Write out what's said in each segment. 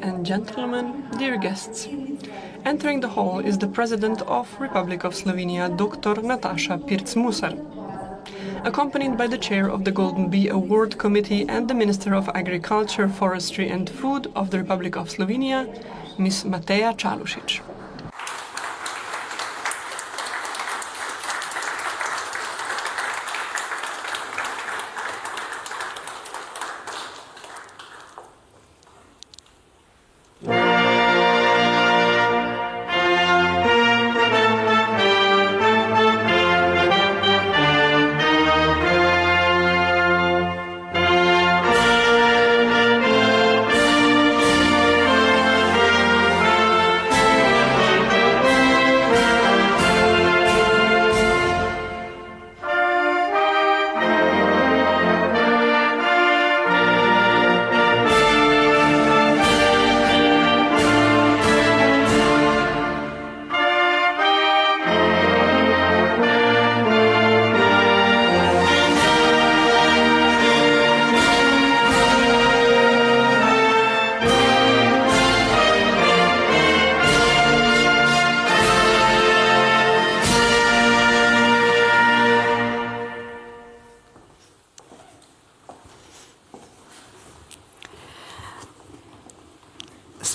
and gentlemen, dear guests. Entering the hall is the President of Republic of Slovenia, Dr. Nataša Pirc-Musar, accompanied by the Chair of the Golden Bee Award Committee and the Minister of Agriculture, Forestry and Food of the Republic of Slovenia, Ms. Mateja Čalušić.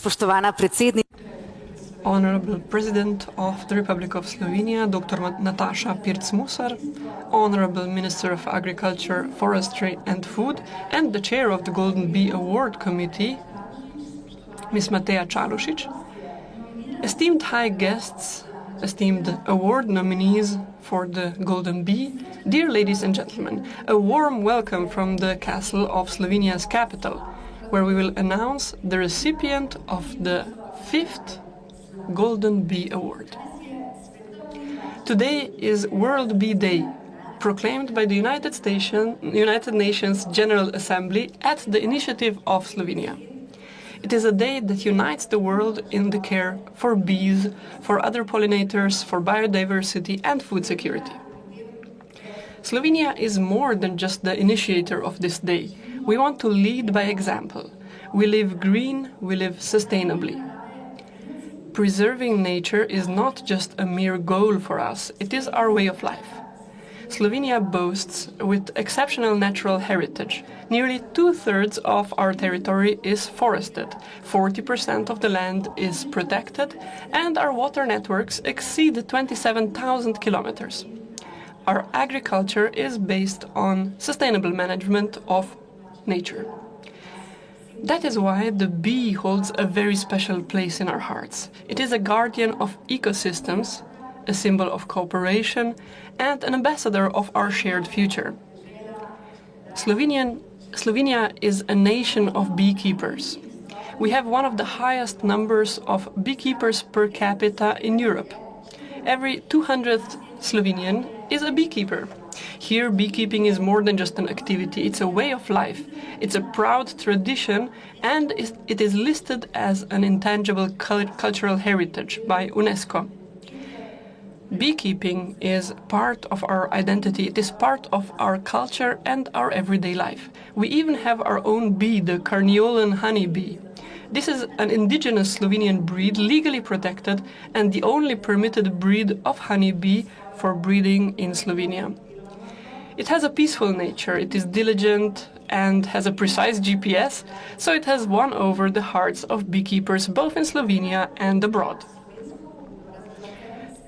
Spoštovana predsednica. Honorable President of the Republic of Slovenia, Dr. Nataša Pirc-Musar, Honorable Minister of Agriculture, Forestry and Food, and the Chair of the Golden Bee Award Committee, Ms. Mateja Čalušić, esteemed high guests, esteemed award nominees for the Golden Bee, dear ladies and gentlemen, a warm welcome from the castle of Slovenia's capital, where we will announce the recipient of the 5th Golden Bee Award. Today is World Bee Day, proclaimed by the United Nations General Assembly at the initiative of Slovenia. It is a day that unites the world in the care for bees, for other pollinators, for biodiversity and food security. Slovenia is more than just the initiator of this day. We want to lead by example. We live green, we live sustainably. Preserving nature is not just a mere goal for us, it is our way of life. Slovenia boasts with exceptional natural heritage. Nearly 2/3 of our territory is forested, 40% of the land is protected, and our water networks exceed 27,000 kilometers. Our agriculture is based on sustainable management of nature. That is why the bee holds a very special place in our hearts. It is a guardian of ecosystems, a symbol of cooperation, and an ambassador of our shared future. Slovenia is a nation of beekeepers. We have one of the highest numbers of beekeepers per capita in Europe. Every 200th Slovenian is a beekeeper. Here, beekeeping is more than just an activity, it's a way of life. It's a proud tradition, and it is listed as an intangible cultural heritage by UNESCO. Beekeeping is part of our identity, it is part of our culture and our everyday life. We even have our own bee, the Carniolan honeybee. This is an indigenous Slovenian breed, legally protected, and the only permitted breed of honeybee for breeding in Slovenia. It has a peaceful nature, it is diligent and has a precise GPS, so it has won over the hearts of beekeepers both in Slovenia and abroad.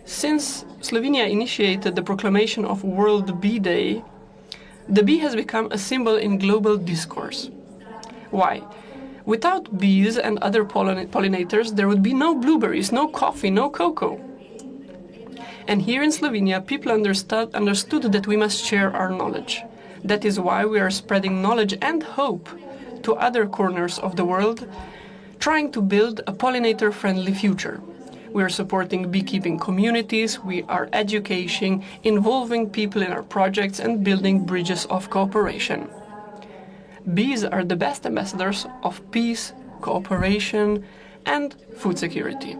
Since Slovenia initiated the proclamation of World Bee Day, the bee has become a symbol in global discourse. Why? Without bees and other pollinators, there would be no blueberries, no coffee, no cocoa. And here in Slovenia, people understood that we must share our knowledge. That is why we are spreading knowledge and hope to other corners of the world, trying to build a pollinator-friendly future. We are supporting beekeeping communities, we are educating, involving people in our projects and building bridges of cooperation. Bees are the best ambassadors of peace, cooperation, and food security.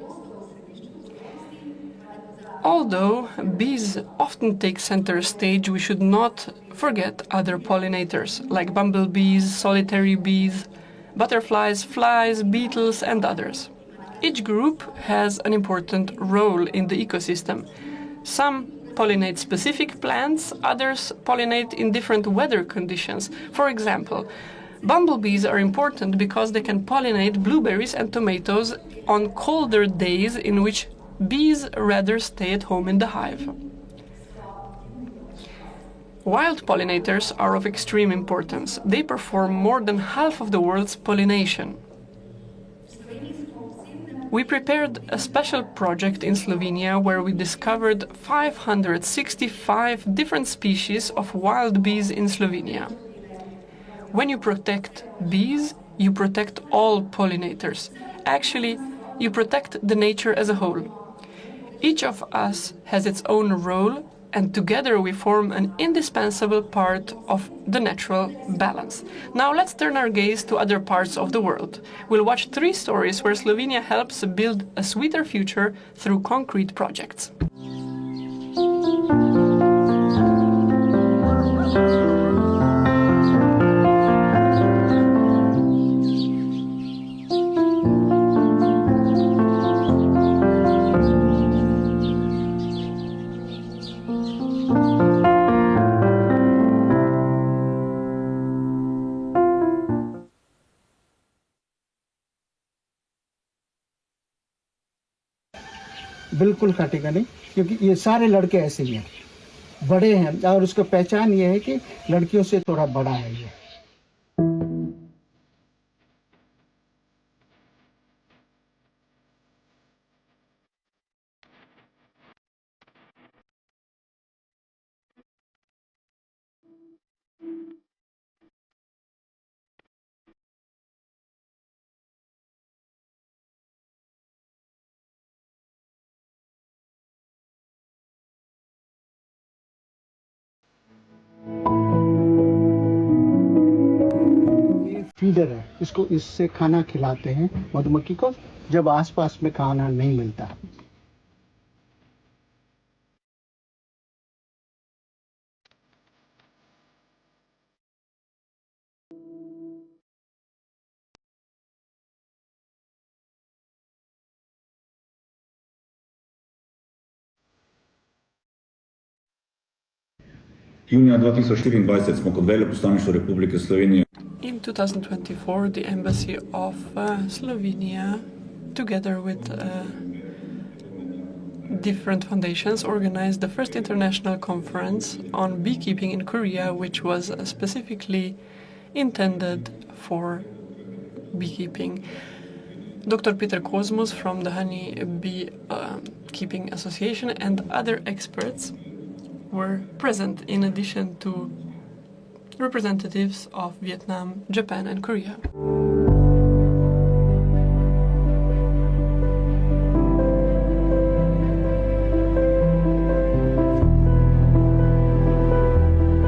Although bees often take center stage, we should not forget other pollinators, like bumblebees, solitary bees, butterflies, flies, beetles, and others. Each group has an important role in the ecosystem. Some pollinate specific plants, others pollinate in different weather conditions. For example, bumblebees are important because they can pollinate blueberries and tomatoes on colder days in which bees rather stay at home in the hive. Wild pollinators are of extreme importance. They perform more than half of the world's pollination. We prepared a special project in Slovenia where we discovered 565 different species of wild bees in Slovenia. When you protect bees, you protect all pollinators. Actually, you protect the nature as a whole. Each of us has its own role, and together we form an indispensable part of the natural balance. Now let's turn our gaze to other parts of the world. We'll watch 3 stories where Slovenia helps build a sweeter future through concrete projects. बिल्कुल काटेगा नहीं, क्योंकि ये सारे लड़के ऐसे ही हैं, बड़े हैं, और उसका पहचान ये है कि लड़कियों से थोड़ा बड़ा है ये। फीडर है, इसको इससे खाना खिलाते हैं मधुमक्खी को जब आसपास में खाना नहीं मिलता। Junija 2024 smo kot veleposlaništvo Republike Slovenije. In 2024, the Embassy of Slovenia, together with different foundations, organized the first international conference on beekeeping in Korea, which was specifically intended for beekeeping. Dr. Peter Kosmus from the Honey Bee Keeping Association and other experts were present, in addition to representatives of Vietnam, Japan, and Korea.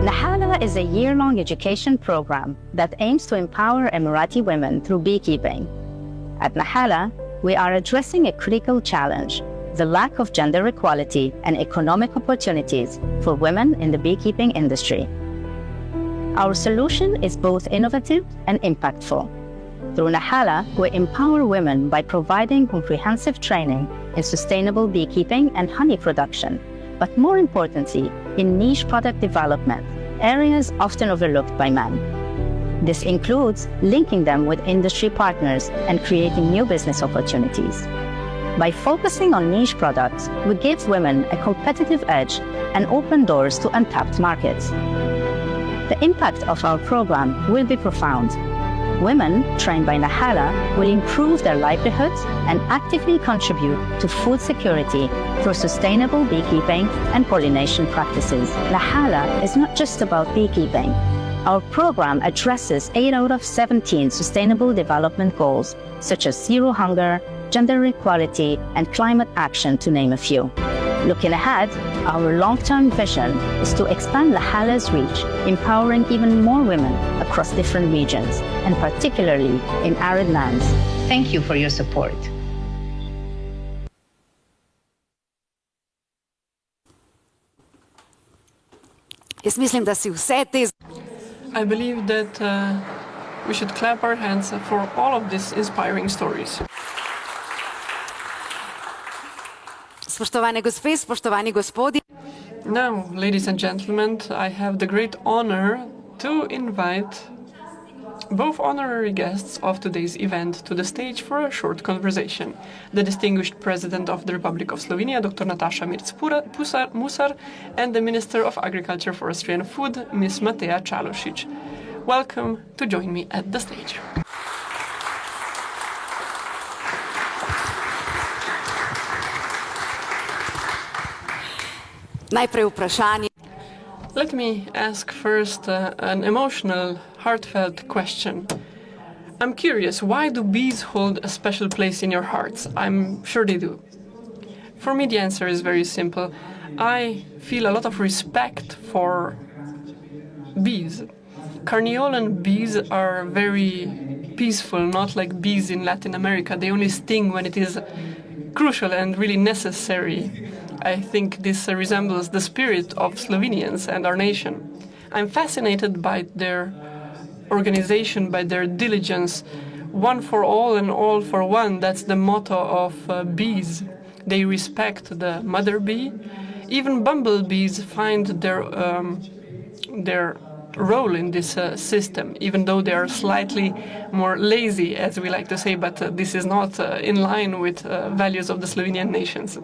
Nahala is a year-long education program that aims to empower Emirati women through beekeeping. At Nahala, we are addressing a critical challenge: the lack of gender equality and economic opportunities for women in the beekeeping industry. Our solution is both innovative and impactful. Through Nahala, we empower women by providing comprehensive training in sustainable beekeeping and honey production, but more importantly, in niche product development, areas often overlooked by men. This includes linking them with industry partners and creating new business opportunities. By focusing on niche products, we give women a competitive edge and open doors to untapped markets. The impact of our program will be profound. Women trained by Nahala will improve their livelihoods and actively contribute to food security through sustainable beekeeping and pollination practices. Nahala is not just about beekeeping. Our program addresses 8 out of 17 Sustainable Development Goals, such as zero hunger, gender equality, and climate action, to name a few. Looking ahead, our long-term vision is to expand Nahala's reach, empowering even more women across different regions, and particularly in arid lands. Thank you for your support. Jaz mislim, da si vse te... I believe that We should clap our hands for all of these inspiring stories. Spoštovane gospe, spoštovani gospodi. Now, ladies and gentlemen, I have the great honor to invite both honorary guests of today's event to the stage for a short conversation. The distinguished President of the Republic of Slovenia, Dr. Nataša Musar, and the Minister of Agriculture, Forestry and Food, Ms. Mateja Čalušić. Welcome to join me at the stage. Najprej vprašanje. Let me ask first an emotional, heartfelt question. I'm curious, why do bees hold a special place in your hearts? I'm sure they do. For me, the answer is very simple. I feel a lot of respect for bees. Carniolan bees are very peaceful, not like bees in Latin America. They only sting when it is crucial and really necessary. I think this resembles the spirit of Slovenians and our nation. I'm fascinated by their organization, by their diligence. One for all and all for one, that's the motto of bees. They respect the mother bee. Even bumblebees find their role in this system, even though they are slightly more lazy, as we like to say, but this is not in line with values of the Slovenian nations.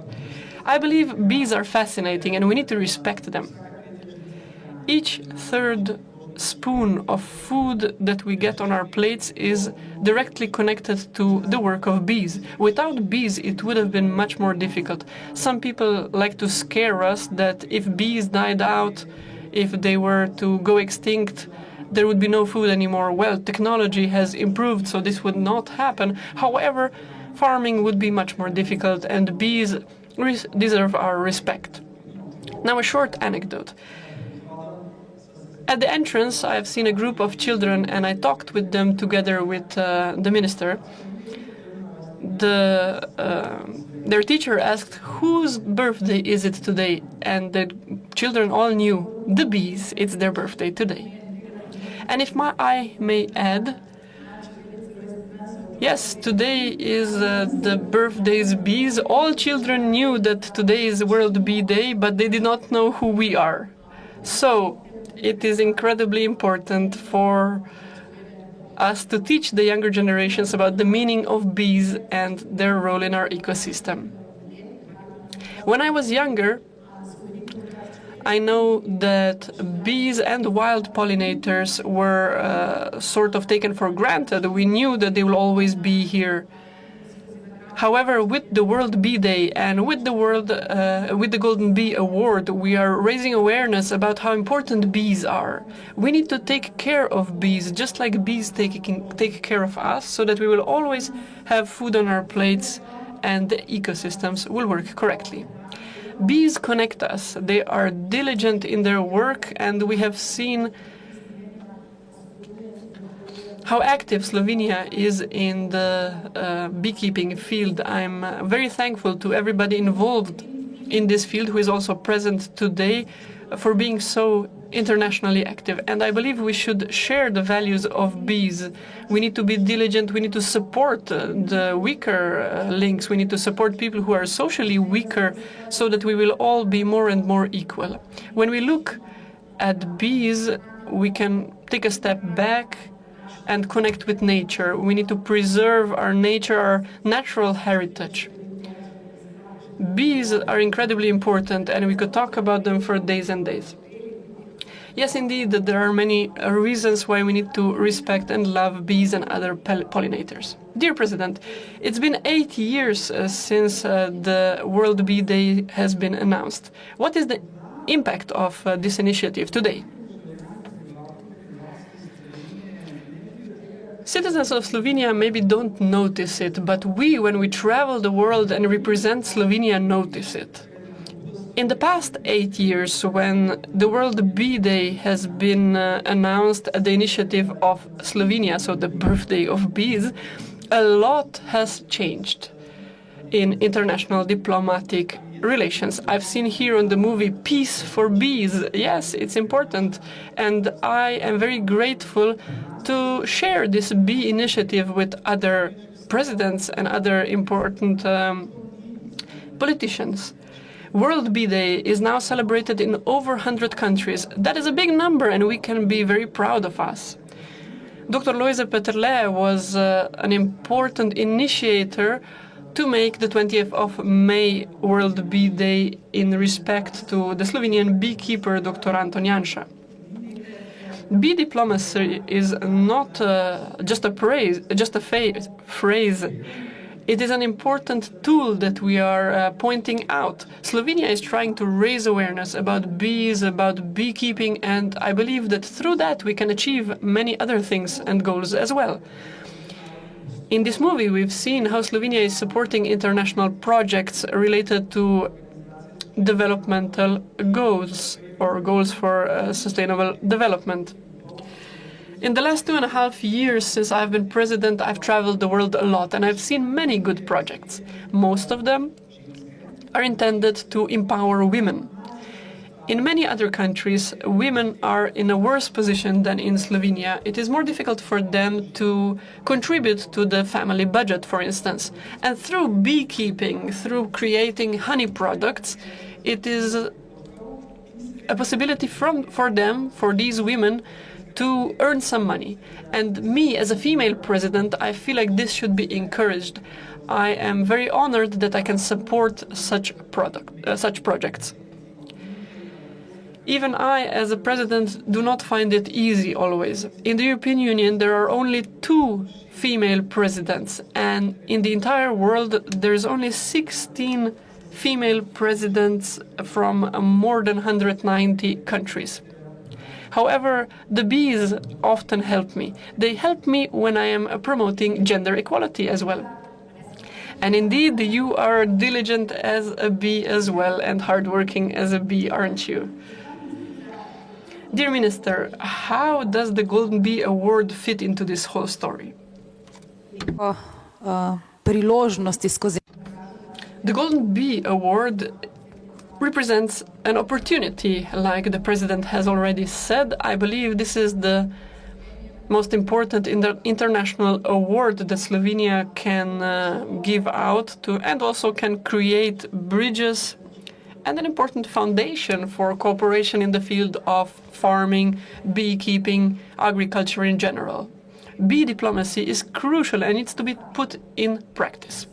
I believe bees are fascinating and we need to respect them. Each third spoon of food that we get on our plates is directly connected to the work of bees. Without bees, it would have been much more difficult. Some people like to scare us that if bees died out, if they were to go extinct, there would be no food anymore. Well, technology has improved, so this would not happen. However, farming would be much more difficult, and bees deserve our respect. Now, a short anecdote. At the entrance, I have seen a group of children, and I talked with them together with the minister. Their teacher asked, whose birthday is it today? And the children all knew, the bees, it's their birthday today. And if I may add, yes, today is the birthday's bees. All children knew that today is World Bee Day, but they did not know who we are. So it is incredibly important for us to teach the younger generations about the meaning of bees and their role in our ecosystem. When I was younger, I know that bees and wild pollinators were sort of taken for granted. We knew that they will always be here. However, with the World Bee Day and with the Golden Bee Award, we are raising awareness about how important bees are. We need to take care of bees, just like bees take care of us, so that we will always have food on our plates and the ecosystems will work correctly. Bees connect us. They are diligent in their work, and we have seen how active Slovenia is in the beekeeping field. I'm very thankful to everybody involved in this field who is also present today for being so internationally active. And I believe we should share the values of bees. We need to be diligent. We need to support the weaker links. We need to support people who are socially weaker so that we will all be more and more equal. When we look at bees, we can take a step back and connect with nature. We need to preserve our nature, our natural heritage. Bees are incredibly important, and we could talk about them for days and days. Yes, indeed, there are many reasons why we need to respect and love bees and other pollinators. Dear President, it's been 8 years since the World Bee Day has been announced. What is the impact of this initiative today? Citizens of Slovenia maybe don't notice it, but we, when we travel the world and represent Slovenia, notice it. In the past 8 years, when the World Bee Day has been announced at the initiative of Slovenia, so the birthday of bees, a lot has changed in international diplomatic relations. I've seen here on the movie Peace for Bees. Yes, it's important. And I am very grateful to share this bee initiative with other presidents and other important politicians. World Bee Day is now celebrated in over 100 countries. That is a big number, and we can be very proud of us. Dr. Lojze Peterle was an important initiator to make the 20th of May World Bee Day in respect to the Slovenian beekeeper Dr. Anton Janša. Bee diplomacy is not just a phrase. It is an important tool that we are pointing out. Slovenia is trying to raise awareness about bees, about beekeeping, and I believe that through that we can achieve many other things and goals as well. In this movie, we've seen how Slovenia is supporting international projects related to developmental goals or goals for sustainable development. In the last 2.5 years since I've been president, I've traveled the world a lot and I've seen many good projects. Most of them are intended to empower women. In many other countries, women are in a worse position than in Slovenia. It is more difficult for them to contribute to the family budget, for instance. And through beekeeping, through creating honey products, it is a possibility for these women, to earn some money. And me, as a female president, I feel like this should be encouraged. I am very honored that I can support such projects. Even I, as a president, do not find it easy always. In the European Union, there are only 2 female presidents, and in the entire world, there's only 16 female presidents from more than 190 countries. However, the bees often help me. They help me when I am promoting gender equality as well. And indeed, you are diligent as a bee as well and hardworking as a bee, aren't you? Dear Minister, how does the Golden Bee Award fit into this whole story? The Golden Bee Award represents an opportunity, like the President has already said. I believe this is the most important international award that Slovenia can give out to, and also can create bridges and an important foundation for cooperation in the field of farming, beekeeping, agriculture in general. Bee diplomacy is crucial and needs to be put in practice.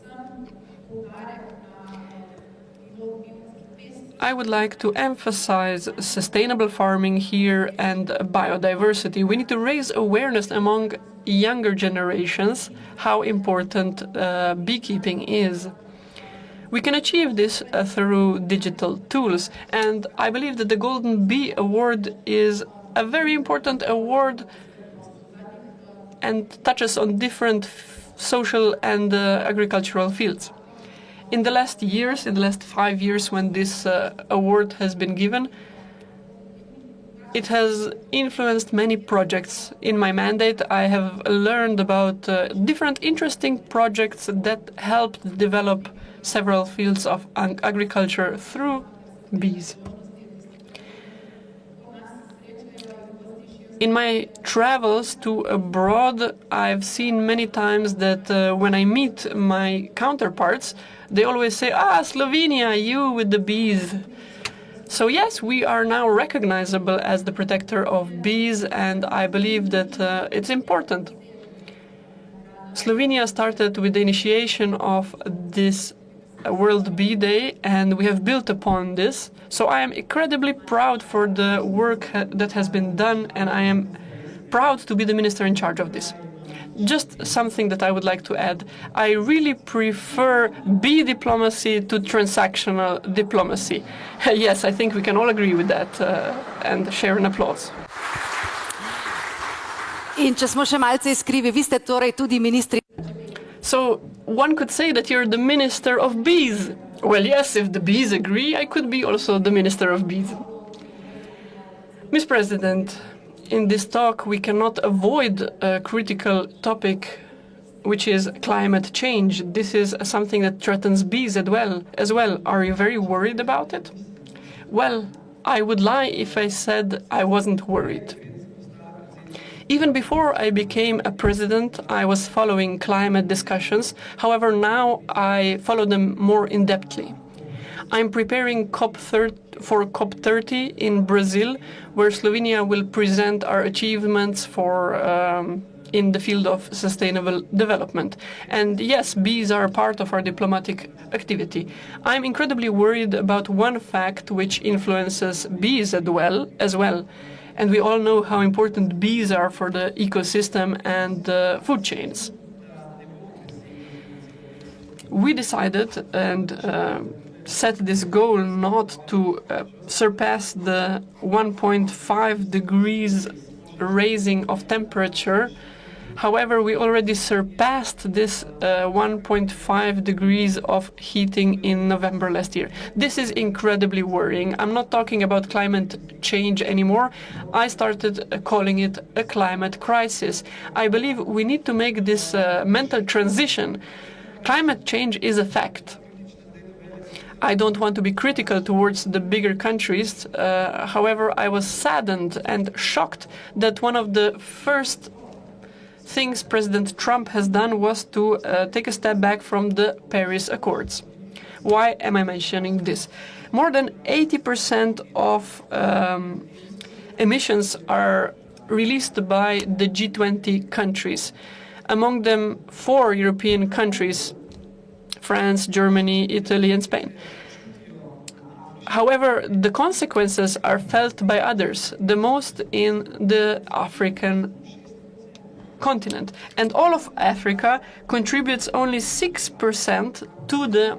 I would like to emphasize sustainable farming here and biodiversity. We need to raise awareness among younger generations how important beekeeping is. We can achieve this through digital tools, and I believe that the Golden Bee Award is a very important award and touches on different social and agricultural fields. In the last 5 years when this award has been given, it has influenced many projects. In my mandate, I have learned about different interesting projects that helped develop several fields of agriculture through bees. In my travels to abroad, I've seen many times that when I meet my counterparts, they always say, Slovenia, you with the bees. So yes, we are now recognizable as the protector of bees, and I believe that it's important. Slovenia started with the initiation of this World Bee Day, and we have built upon this. So I am incredibly proud for the work that has been done, and I am proud to be the minister in charge of this. Just something that I would like to add. I really prefer bee diplomacy to transactional diplomacy. Yes, I think we can all agree with that and share an applause. In če smo še malce iskrivi, vi ste torej tudi ministri. So one could say that you're the minister of bees. Well, yes, if the bees agree, I could be also the minister of bees. Ms. President, in this talk, we cannot avoid a critical topic which is climate change. This is something that threatens bees as well. Are you very worried about it? Well, I would lie if I said I wasn't worried. Even before I became a president, I was following climate discussions. However, now I follow them more in-depthly. I'm preparing for COP30 in Brazil, where Slovenia will present our achievements in the field of sustainable development. And yes, bees are part of our diplomatic activity. I'm incredibly worried about one fact which influences bees as well. And we all know how important bees are for the ecosystem and the food chains. We decided and set this goal not to surpass the 1.5 degrees raising of temperature. However, we already surpassed this 1.5 degrees of heating in November last year. This is incredibly worrying. I'm not talking about climate change anymore. I started calling it a climate crisis. I believe we need to make this mental transition. Climate change is a fact. I don't want to be critical towards the bigger countries. However, I was saddened and shocked that one of the first things President Trump has done was to take a step back from the Paris Accords. Why am I mentioning this? More than 80% of emissions are released by the G20 countries. Among them, 4 European countries: France, Germany, Italy, and Spain. However, the consequences are felt by others, the most in the African continent. And all of Africa contributes only 6% to the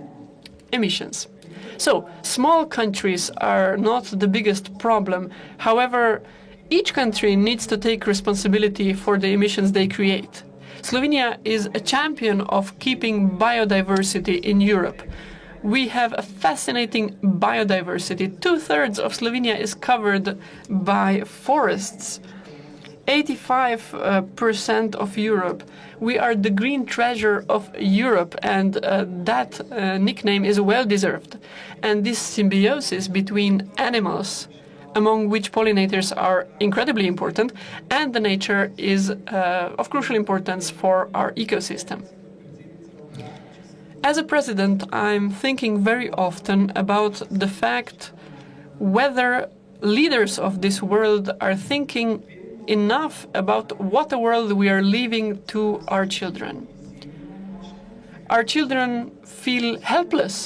emissions. So, small countries are not the biggest problem. However, each country needs to take responsibility for the emissions they create. Slovenia is a champion of keeping biodiversity in Europe. We have a fascinating biodiversity. 2/3 of Slovenia is covered by forests. 85% of Europe. We are the green treasure of Europe, and that nickname is well deserved. And this symbiosis between animals, among which pollinators are incredibly important, and the nature is of crucial importance for our ecosystem. As a president, I'm thinking very often about the fact whether leaders of this world are thinking enough about what a world we are leaving to our children. Our children feel helpless.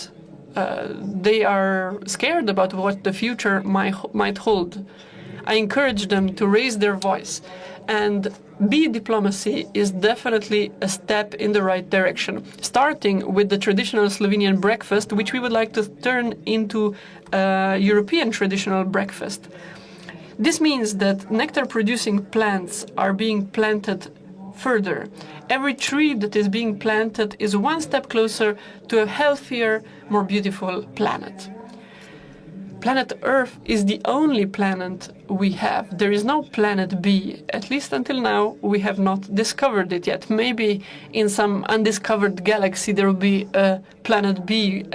They are scared about what the future might hold. I encourage them to raise their voice, and bee diplomacy is definitely a step in the right direction, starting with the traditional Slovenian breakfast, which we would like to turn into a European traditional breakfast. This means that nectar-producing plants are being planted further. Every tree that is being planted is one step closer to a healthier, more beautiful planet. Planet Earth is the only planet we have. There is no planet B. At least until now, we have not discovered it yet. Maybe in some undiscovered galaxy there will be a planet B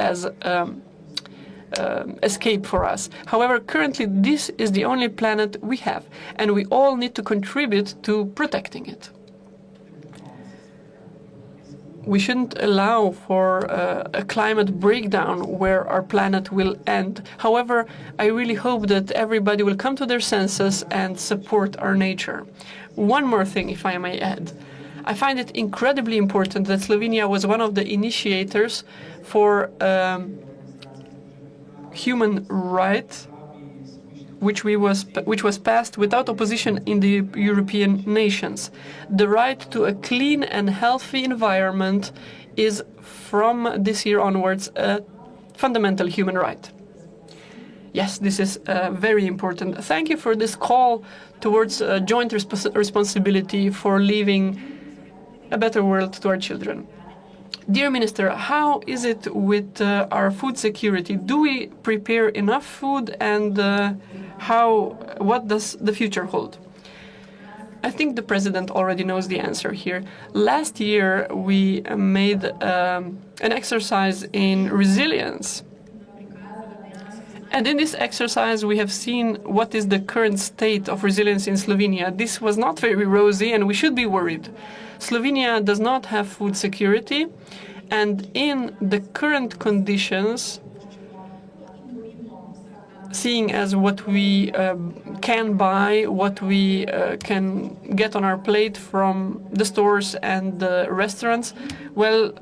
as escape for us. However, currently this is the only planet we have, and we all need to contribute to protecting it. We shouldn't allow for a climate breakdown where our planet will end. However, I really hope that everybody will come to their senses and support our nature. One more thing, if I may add. I find it incredibly important that Slovenia was one of the initiators for human rights, which was passed without opposition in the European nations. The right to a clean and healthy environment is, from this year onwards, a fundamental human right. Yes, this is very important. Thank you for this call towards joint responsibility for leaving a better world to our children. Dear Minister, how is it with our food security? Do we prepare enough food, and what does the future hold? I think the president already knows the answer here. Last year, we made an exercise in resilience. And in this exercise, we have seen what is the current state of resilience in Slovenia. This was not very rosy, and we should be worried. Slovenia does not have food security, and in the current conditions, seeing as what we can buy, what we can get on our plate from the stores and the restaurants, well,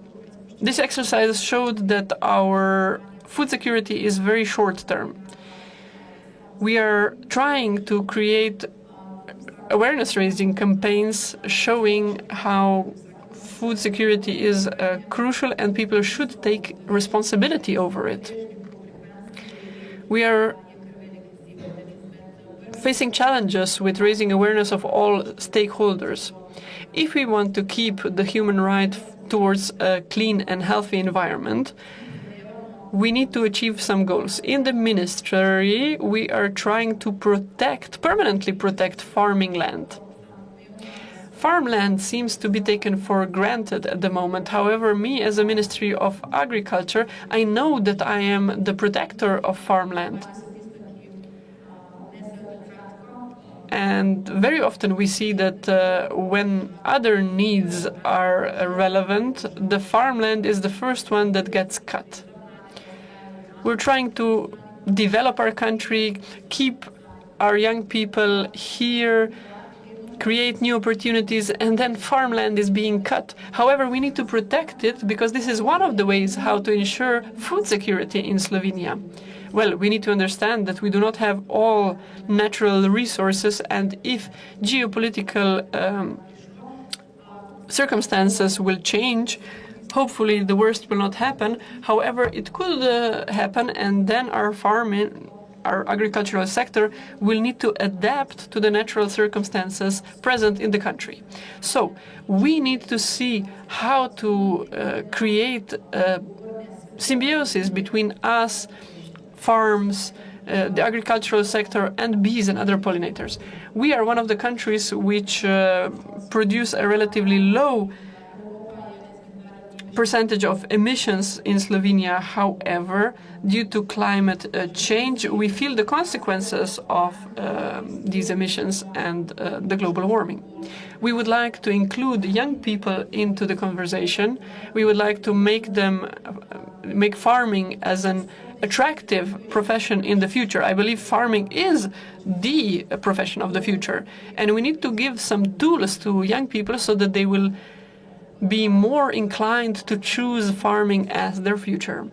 this exercise showed that our food security is very short-term. We are trying to create awareness-raising campaigns showing how food security is crucial and people should take responsibility over it. We are facing challenges with raising awareness of all stakeholders. If we want to keep the human right towards a clean and healthy environment, we need to achieve some goals. In the ministry, we are trying to permanently protect farming land. Farmland seems to be taken for granted at the moment. However, me as a Ministry of Agriculture, I know that I am the protector of farmland. And very often we see that when other needs are relevant, the farmland is the first one that gets cut. We're trying to develop our country, keep our young people here, create new opportunities, and then farmland is being cut. However, we need to protect it because this is one of the ways how to ensure food security in Slovenia. Well, we need to understand that we do not have all natural resources, and if geopolitical circumstances will change, hopefully the worst will not happen. However, it could happen, and then our agricultural sector will need to adapt to the natural circumstances present in the country. So we need to see how to create a symbiosis between us, farms, the agricultural sector, and bees and other pollinators. We are one of the countries which produce a relatively low percentage of emissions in Slovenia. However, due to climate change, we feel the consequences of these emissions and the global warming. We would like to include young people into the conversation. We would like to make farming as an attractive profession in the future. I believe farming is the profession of the future, and we need to give some tools to young people so that they will be more inclined to choose farming as their future.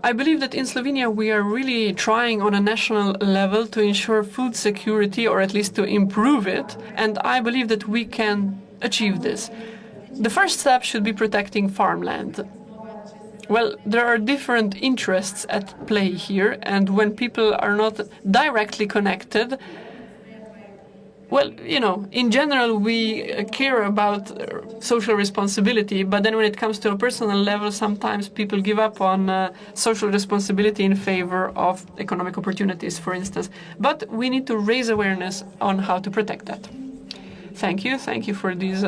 I believe that in Slovenia we are really trying on a national level to ensure food security, or at least to improve it, and I believe that we can achieve this. The first step should be protecting farmland. Well, there are different interests at play here, and when people are not directly connected, well, in general, we care about social responsibility, but then when it comes to a personal level, sometimes people give up on social responsibility in favor of economic opportunities, for instance. But we need to raise awareness on how to protect that. Thank you. Thank you for these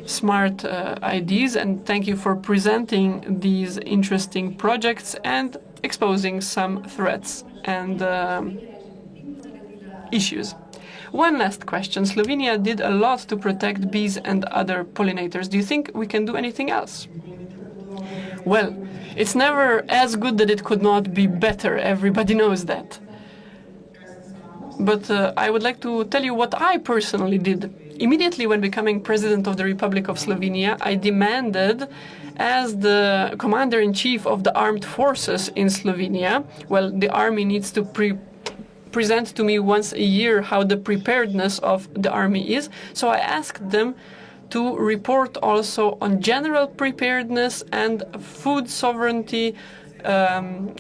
smart ideas, and thank you for presenting these interesting projects and exposing some threats and issues. One last question. Slovenia did a lot to protect bees and other pollinators. Do you think we can do anything else? Well, it's never as good that it could not be better. Everybody knows that. But I would like to tell you what I personally did. Immediately when becoming President of the Republic of Slovenia, I demanded, as the Commander-in-Chief of the Armed Forces in Slovenia, well, the army needs to present to me once a year how the preparedness of the army is. So I asked them to report also on general preparedness and food sovereignty,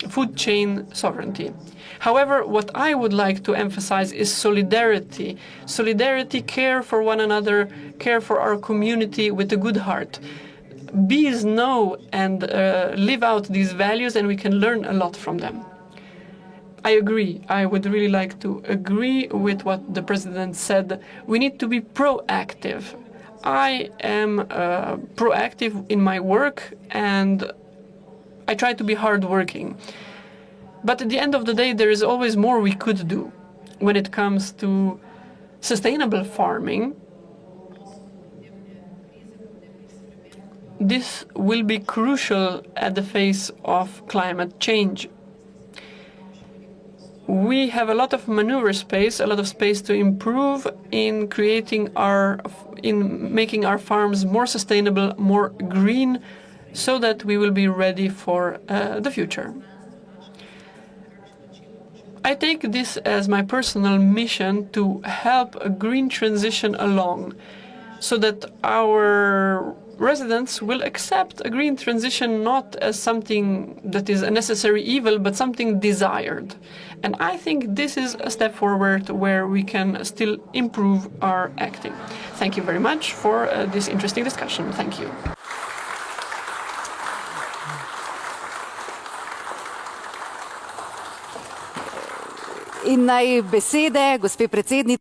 food chain sovereignty. However, what I would like to emphasize is solidarity. Solidarity, care for one another, care for our community with a good heart. Bees know and live out these values, and we can learn a lot from them. I agree. I would really like to agree with what the president said. We need to be proactive. I am proactive in my work, and I try to be hardworking. But at the end of the day, there is always more we could do when it comes to sustainable farming. This will be crucial at the face of climate change. We have a lot of maneuver space, a lot of space to improve in making our farms more sustainable, more green, so that we will be ready for the future. I take this as my personal mission to help a green transition along, so that our residents will accept a green transition not as something that is a necessary evil, but something desired. And I think this is a step forward where we can still improve our acting. Thank you very much for this interesting discussion. Thank you. In naj besede, gospe predsednici.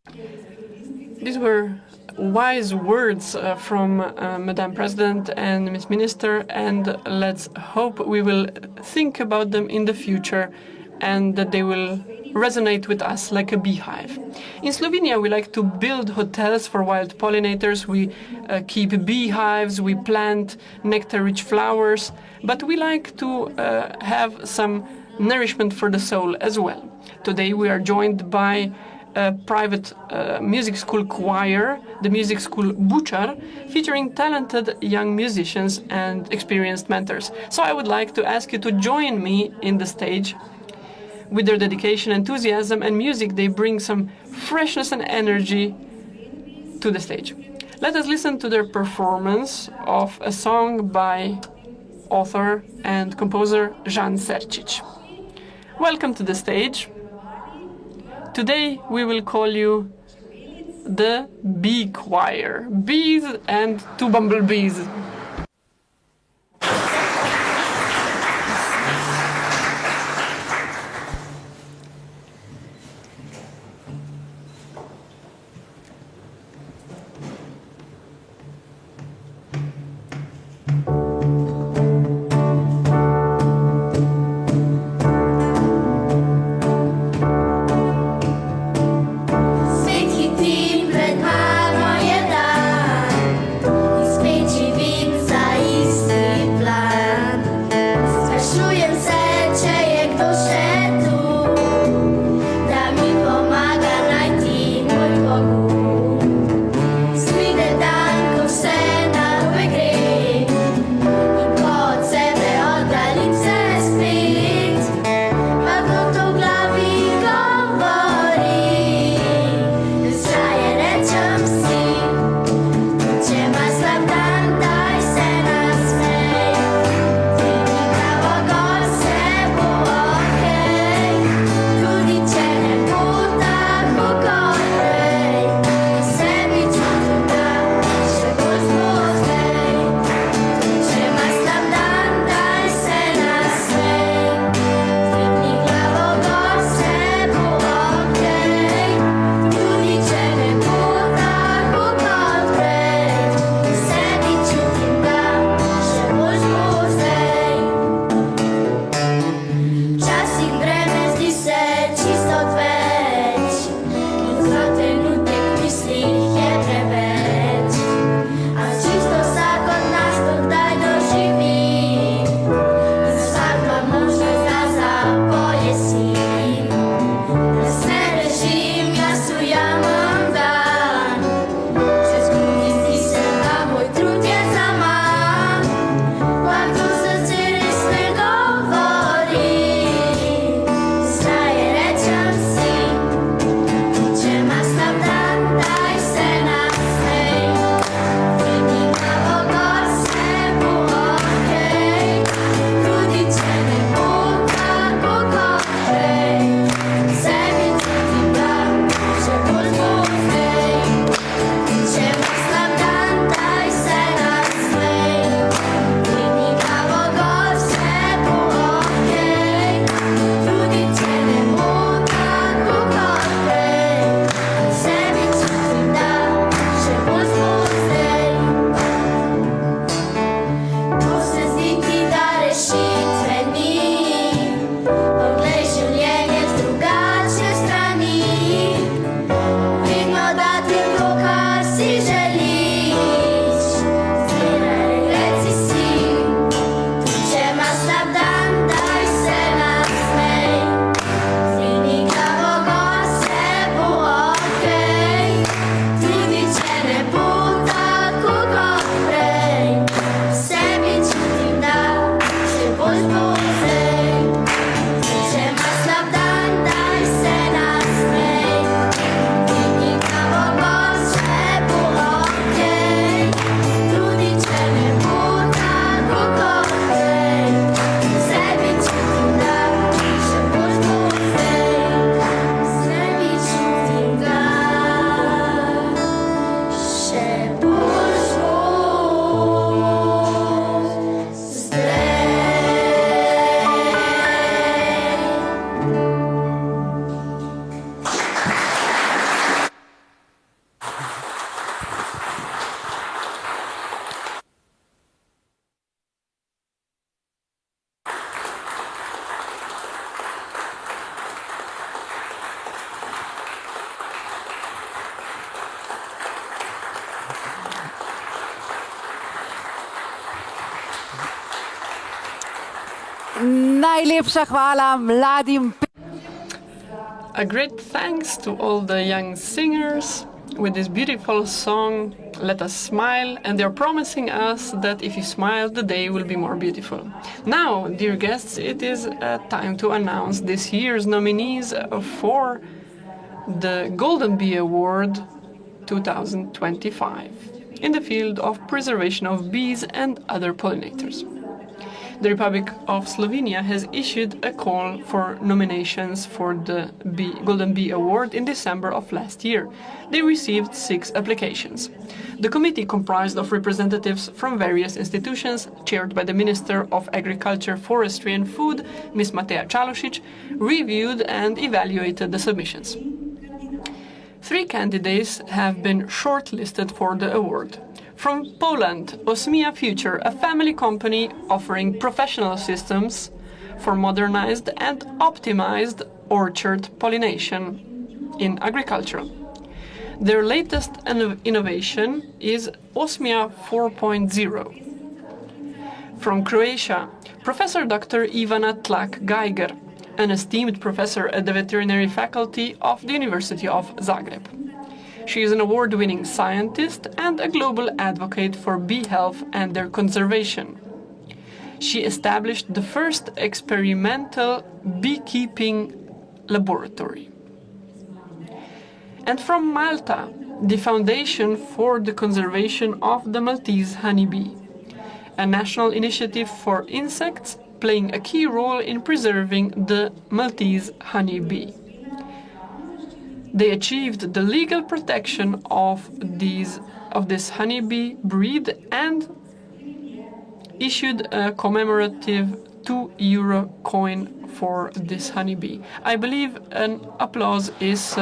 These were wise words from Madam President and Ms. Minister, and let's hope we will think about them in the future and that they will resonate with us like a beehive. In Slovenia, we like to build hotels for wild pollinators. We keep beehives, we plant nectar-rich flowers, but we like to have some nourishment for the soul as well. Today we are joined by a private music school choir, the music school Bučar, featuring talented young musicians and experienced mentors. So I would like to ask you to join me in the stage. With their dedication, enthusiasm, and music, they bring some freshness and energy to the stage. Let us listen to their performance of a song by author and composer Jan Serčić. Welcome to the stage. Today we will call you the Bee Choir. Bees and two bumblebees. Svet hití pred márno je dár, i späť živý Najlepša hvala mladim. A great thanks to all the young singers with this beautiful song, Let Us Smile, and they're promising us that if you smile, the day will be more beautiful. Now, dear guests, it is time to announce this year's nominees for the Golden Bee Award 2025 in the field of preservation of bees and other pollinators. The Republic of Slovenia has issued a call for nominations for the Golden Bee Award in December of last year. They received 6 applications. The committee, comprised of representatives from various institutions, chaired by the Minister of Agriculture, Forestry and Food, Ms. Mateja Čalušić, reviewed and evaluated the submissions. 3 candidates have been shortlisted for the award. From Poland, Osmia Future, a family company offering professional systems for modernized and optimized orchard pollination in agriculture. Their latest innovation is Osmia 4.0. From Croatia, Professor Dr. Ivana Tlak-Geiger, an esteemed professor at the veterinary faculty of the University of Zagreb. She is an award-winning scientist and a global advocate for bee health and their conservation. She established the first experimental beekeeping laboratory. And from Malta, the Foundation for the Conservation of the Maltese Honeybee, a national initiative for insects playing a key role in preserving the Maltese honeybee. They achieved the legal protection of this honeybee breed and issued a commemorative €2 coin for this honeybee. I believe an applause is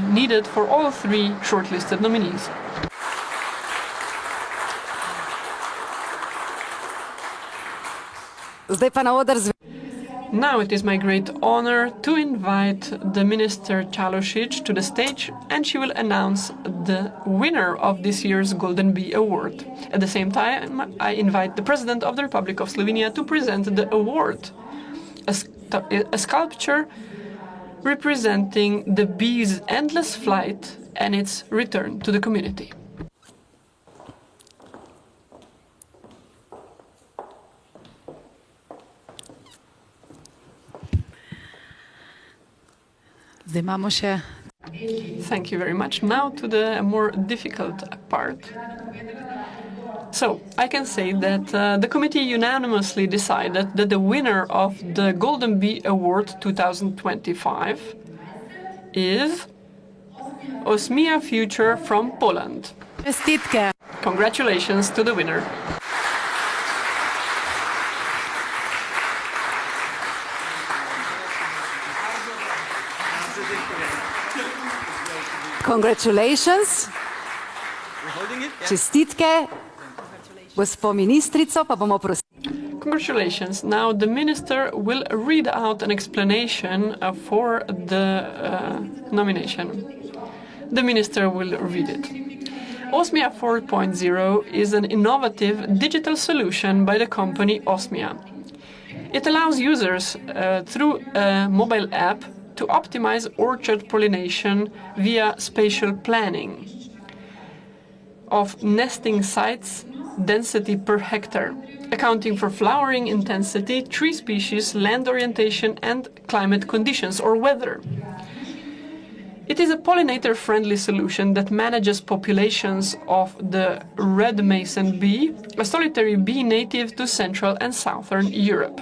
needed for all 3 shortlisted nominees. Zdaj pa na oder Now it is my great honor to invite the Minister Čalušić to the stage, and she will announce the winner of this year's Golden Bee Award. At the same time, I invite the President of the Republic of Slovenia to present the award, a sculpture representing the bee's endless flight and its return to the community. Zdaj imamo še. Thank you very much. Now to the more difficult part. So, I can say that the committee unanimously decided that the winner of the Golden Bee Award 2025 is Osmia Future from Poland. Čestitke. Congratulations to the winner. Congratulations. Čestitke. Gospo ministrico pa bomo prosili. Congratulations. Now the minister will read out an explanation for the nomination. The minister will read it. Osmia 4.0 is an innovative digital solution by the company Osmia. It allows users through a mobile app to optimize orchard pollination via spatial planning of nesting sites, density per hectare, accounting for flowering intensity, tree species, land orientation, and climate conditions or weather. It is a pollinator-friendly solution that manages populations of the red mason bee, a solitary bee native to Central and Southern Europe.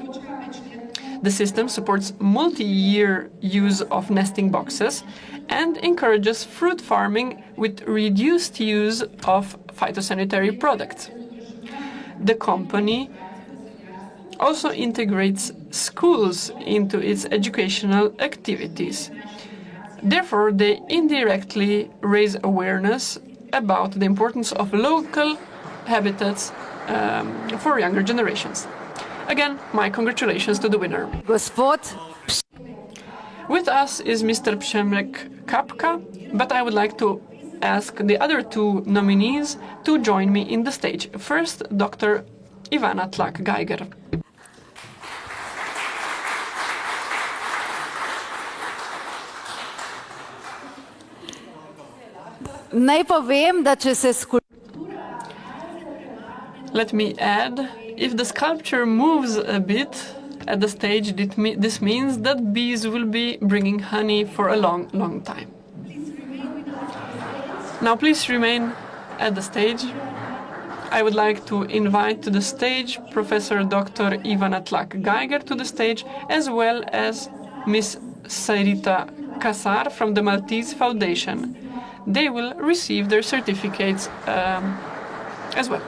The system supports multi-year use of nesting boxes and encourages fruit farming with reduced use of phytosanitary products. The company also integrates schools into its educational activities. Therefore, they indirectly raise awareness about the importance of local habitats for younger generations. Again, my congratulations to the winner. Gospod. With us is Mr. Przemek Kapka, but I would like to ask the other 2 nominees to join me in the stage. First, Dr. Ivana Tlak-Geiger. Naj povem, da če se Let me add, if the sculpture moves a bit at the stage, this means that bees will be bringing honey for a long, long time. Now please remain at the stage. I would like to invite to the stage Professor Dr. Ivana Tlak-Geiger to the stage, as well as Miss Sairita Kasar from the Maltese Foundation. They will receive their certificates as well.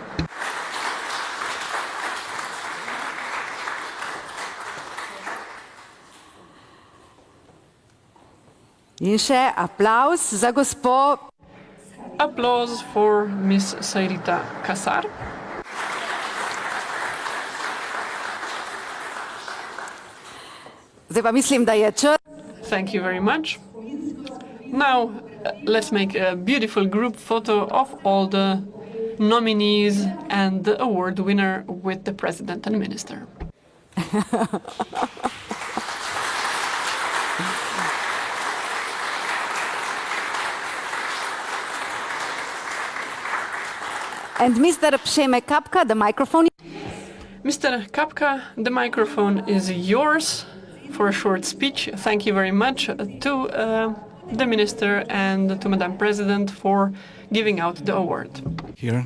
In še aplavz za gospo. Applause for Miss Sairita Kasar. Zdaj pa mislim, da je čas. Thank you very much. Now, let's make a beautiful group photo of all the nominees and the award winner with the President and Minister. And Mr. Przeme Kapka, the microphone. Mr. Kapka, the microphone is yours for a short speech. Thank you very much to the Minister and to Madam President for giving out the award. Here,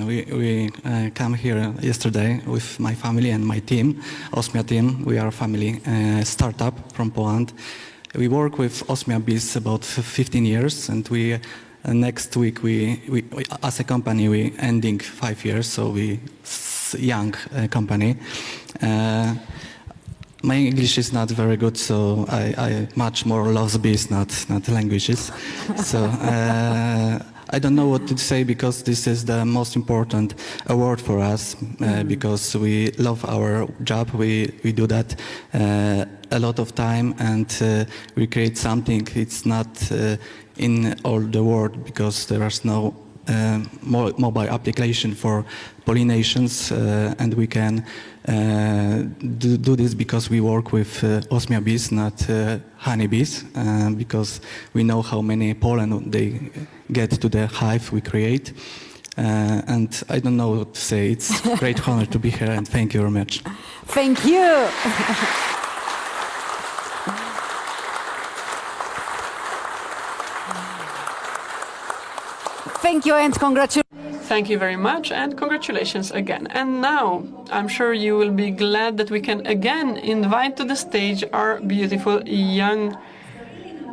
we come here yesterday with my family and my team, Osmia team. We are a family startup from Poland. We work with Osmia Bees about 15 years, and next week we as a company we ending 5 years, so we young company. My English is not very good, so I much more love bees, not languages. So I don't know what to say, because this is the most important award for us, because we love our job. We do that a lot of time, and we create something. It's not in all the world, because there is no mobile application for pollinations, and we can do this because we work with Osmia bees, not honeybees, because we know how many pollen they get to the hive we create. And I don't know what to say. It's a great honor to be here, and thank you very much. Thank you. Thank you and congratulations. Thank you very much and congratulations again. And now, I'm sure you will be glad that we can again invite to the stage our beautiful young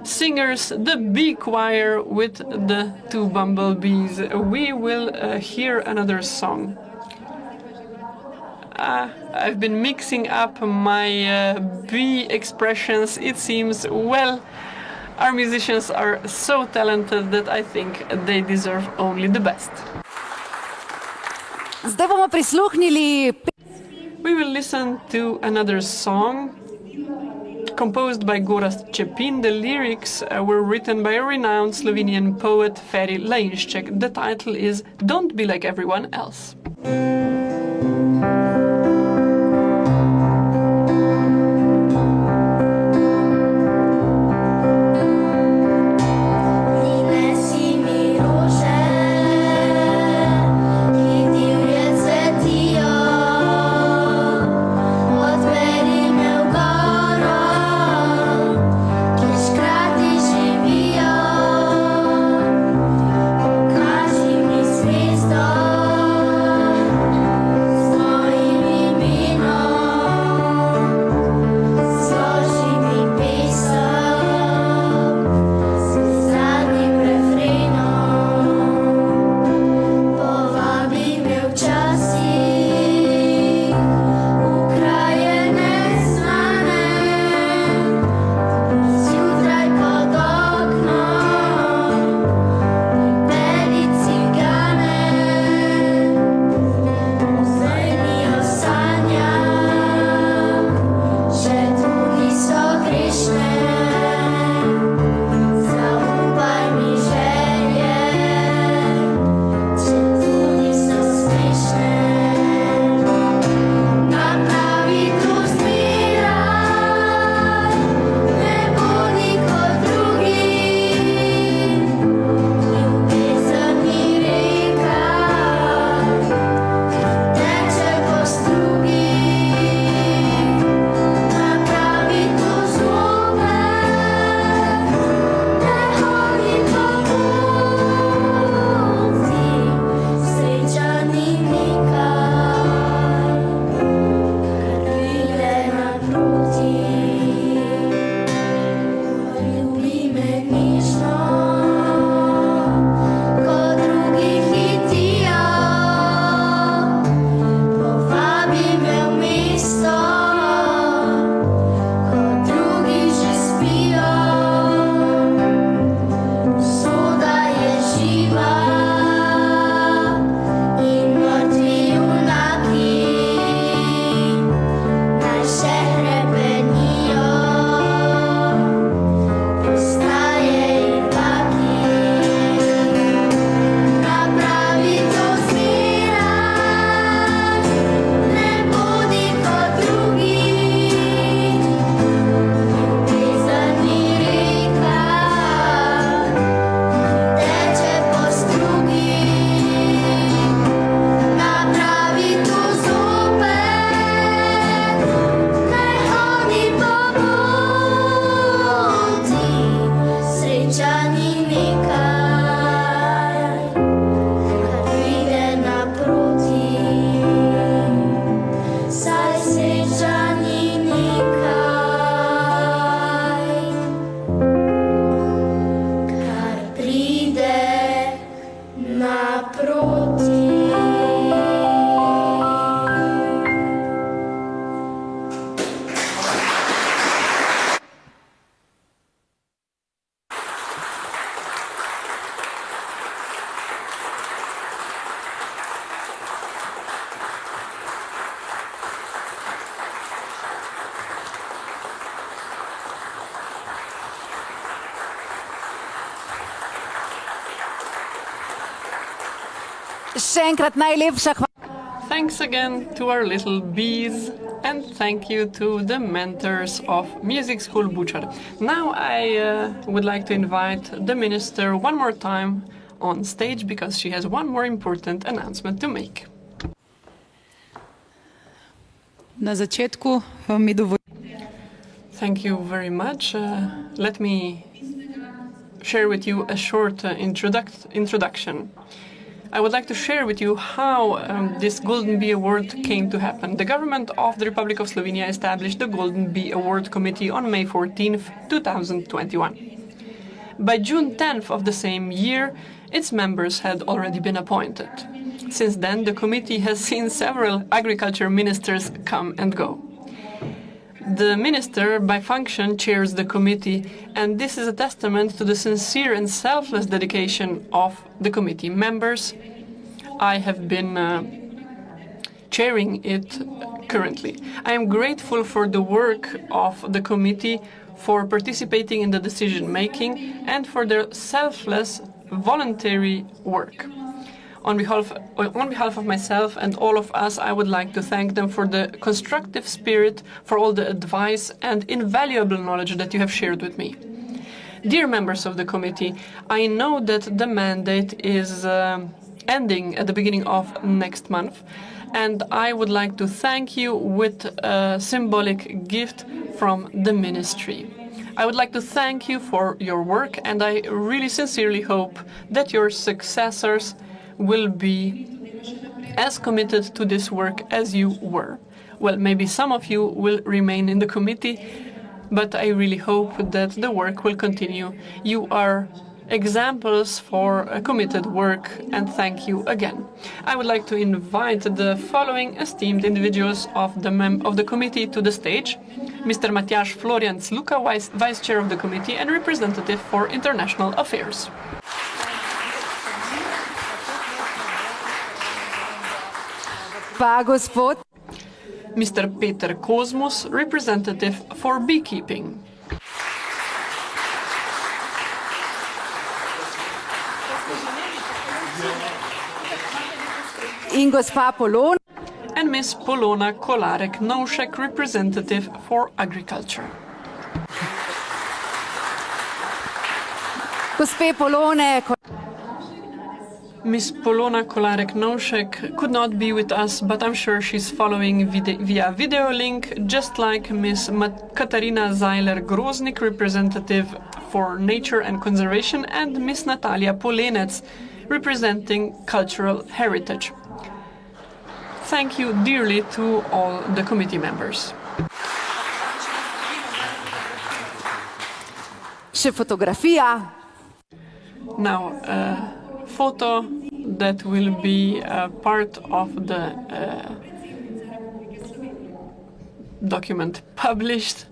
singers, the bee choir with the two bumblebees. We will hear another song. I've been mixing up my bee expressions. It seems, well, our musicians are so talented that I think they deserve only the best. Zdaj bomo prisluhnili. We will listen to another song composed by Gorazd Čepin. The lyrics were written by a renowned Slovenian poet, Feri Lainšček. The title is Don't Be Like Everyone Else. Pokaži mi zvezdo. Še enkrat najlepša hvala. Thanks again to our little bees, and thank you to the mentors of Music School Bučar. Now I would like to invite the minister one more time on stage because she has one more important announcement to make. Na začetku mi dovolite. Thank you very much. Let me share with you a short introduction. I would like to share with you how this Golden Bee Award came to happen. The government of the Republic of Slovenia established the Golden Bee Award Committee on May 14th, 2021. By June 10th of the same year, its members had already been appointed. Since then, the committee has seen several agriculture ministers come and go. The minister, by function, chairs the committee, and this is a testament to the sincere and selfless dedication of the committee members. I have been chairing it currently. I am grateful for the work of the committee, for participating in the decision-making, and for their selfless, voluntary work. On behalf of myself and all of us, I would like to thank them for the constructive spirit, for all the advice and invaluable knowledge that you have shared with me. Dear members of the committee, I know that the mandate is ending at the beginning of next month, and I would like to thank you with a symbolic gift from the ministry. I would like to thank you for your work, and I really sincerely hope that your successors will be as committed to this work as you were. Well, maybe some of you will remain in the committee, but I really hope that the work will continue. You are examples for a committed work, and thank you again. I would like to invite the following esteemed individuals of the committee to the stage. Mr. Matjaž Florjanc Luka, Vice Chair of the Committee and Representative for International Affairs. Pa gospod. Mr. Peter Kozmus, representative for beekeeping. In gospa Polona. And Ms. Polona Kolarek-Novšek, representative for agriculture. Gospe Polone. Ms. Polona Kolarek-Novšek could not be with us, but I'm sure she's following via video link, just like Ms. Katarina Zeiler-Groznik, representative for nature and conservation, and Ms. Natalia Polenec, representing cultural heritage. Thank you dearly to all the committee members. Še fotografija. Now, photo that will be part of the document published,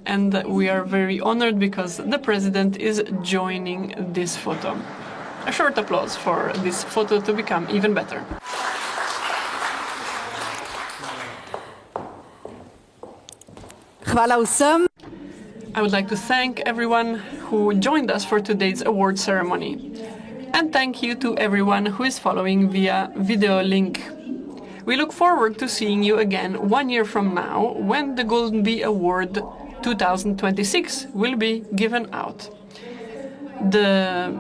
and we are very honored because the president is joining this photo. A short applause for this photo to become even better. Hvala vsem. I would like to thank everyone who joined us for today's award ceremony. And thank you to everyone who is following via video link. We look forward to seeing you again 1 year from now, when the Golden Bee Award 2026 will be given out. The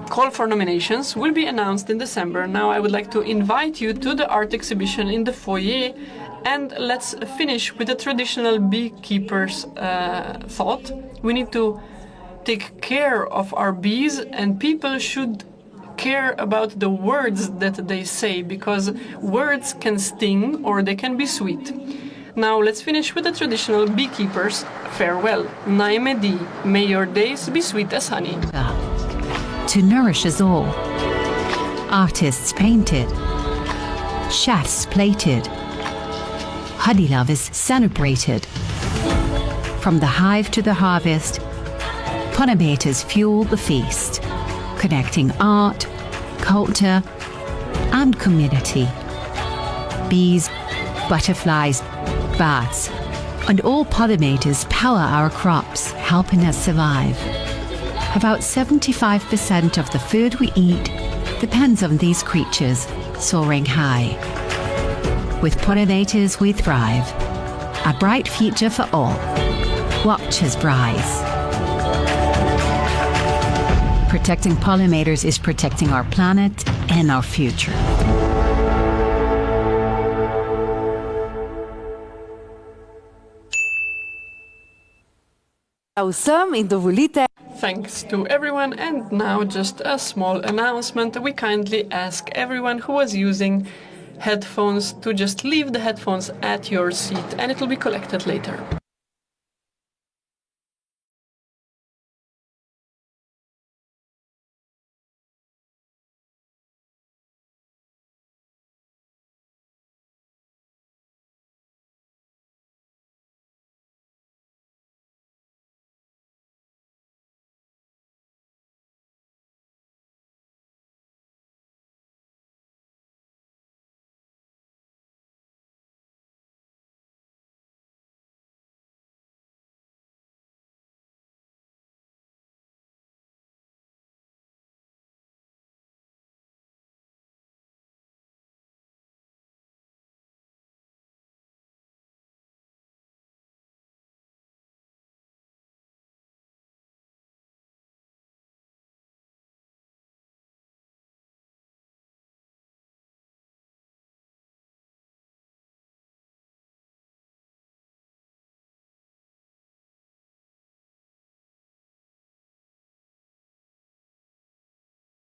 call for nominations will be announced in December. Now I would like to invite you to the art exhibition in the foyer, and let's finish with the traditional beekeeper's thought. We need to take care of our bees, and people should care about the words that they say, because words can sting or they can be sweet. Now let's finish with the traditional beekeeper's farewell. Naime di, may your days be sweet as honey. To nourish us all. Artists painted, chefs plated, honey lovers celebrated. From the hive to the harvest, pollinators fuel the feast, connecting art, culture, and community. Bees, butterflies, bats, and all pollinators power our crops, helping us survive. About 75% of the food we eat depends on these creatures soaring high. With pollinators we thrive. A bright future for all. Watch us rise. Protecting pollinators is protecting our planet and our future. Vsem in dovolite. Thanks to everyone, and now just a small announcement. We kindly ask everyone who was using headphones to just leave the headphones at your seat and it will be collected later.